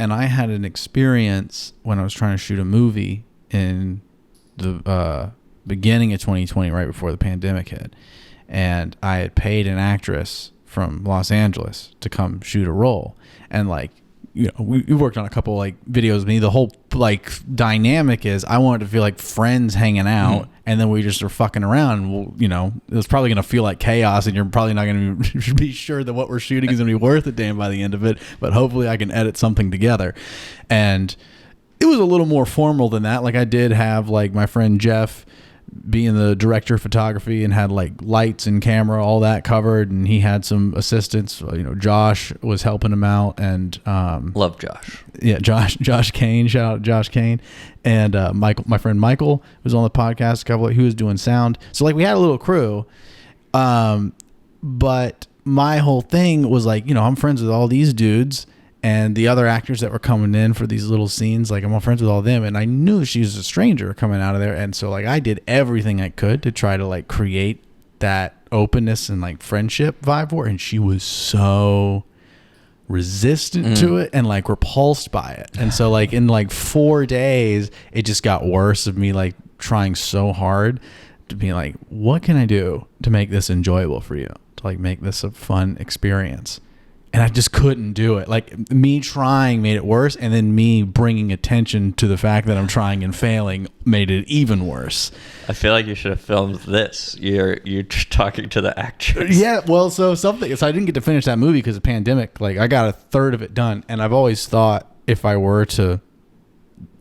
and I had an experience when I was trying to shoot a movie in the beginning of 2020, right before the pandemic hit. And I had paid an actress from Los Angeles to come shoot a role. And like, you know, we worked on a couple like videos with me. The whole like dynamic is I wanted to feel like friends hanging out, and then we just are fucking around. And we'll, you know, it's probably going to feel like chaos, and you're probably not going to be sure that what we're shooting is going to be worth a damn by the end of it. But hopefully I can edit something together. And it was a little more formal than that. Like I did have like my friend Jeff being the director of photography and had like lights and camera, all that covered. And he had some assistants, you know, Josh was helping him out, and, love Josh. Yeah. Josh Kane, shout out to Josh Kane, and, Michael, my friend Michael was on the podcast, who was doing sound. So like we had a little crew. But my whole thing was like, you know, I'm friends with all these dudes and the other actors that were coming in for these little scenes. Like I'm all friends with all them, and I knew she was a stranger coming out of there. And so like I did everything I could to try to like create that openness and like friendship vibe for her. And she was so resistant to it and like repulsed by it. And so like in like 4 days, it just got worse of me like trying so hard to be like, what can I do to make this enjoyable for you? To like make this a fun experience. And I just couldn't do it. Like me trying made it worse. And then me bringing attention to the fact that I'm trying and failing made it even worse. I feel like you should have filmed this. You're talking to the actress. Yeah. Well, so I didn't get to finish that movie because of the pandemic. Like I got a third of it done. And I've always thought if I were to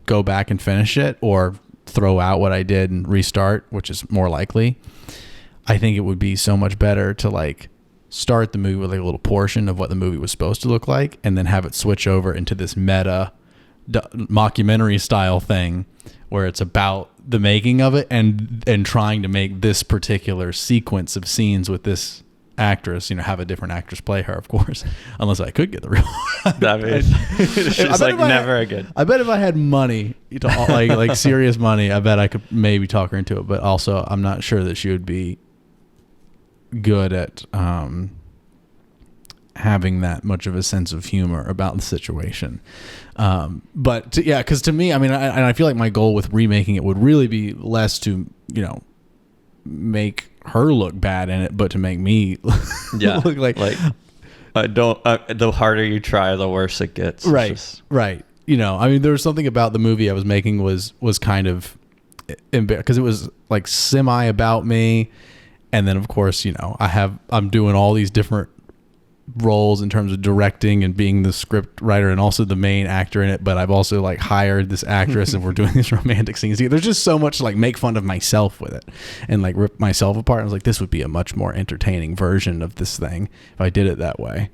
go back and finish it or throw out what I did and restart, which is more likely, I think it would be so much better to like start the movie with like a little portion of what the movie was supposed to look like, and then have it switch over into this meta mockumentary style thing where it's about the making of it and trying to make this particular sequence of scenes with this actress, you know, have a different actress play her, of course, unless I could get the real That means she's like never again. I bet if I had money, like serious money, I bet I could maybe talk her into it. But also I'm not sure that she would be good at having that much of a sense of humor about the situation. Because to me, I mean, I feel like my goal with remaking it would really be less to, you know, make her look bad in it, but to make me look like the harder you try, the worse it gets. Right. Right. You know, I mean, there was something about the movie I was making was kind of because it was like semi about me. And then, of course, you know, I'm doing all these different roles in terms of directing and being the script writer and also the main actor in it. But I've also like hired this actress and we're doing these romantic scenes. There's just so much to like make fun of myself with it and like rip myself apart. I was like, this would be a much more entertaining version of this thing if I did it that way.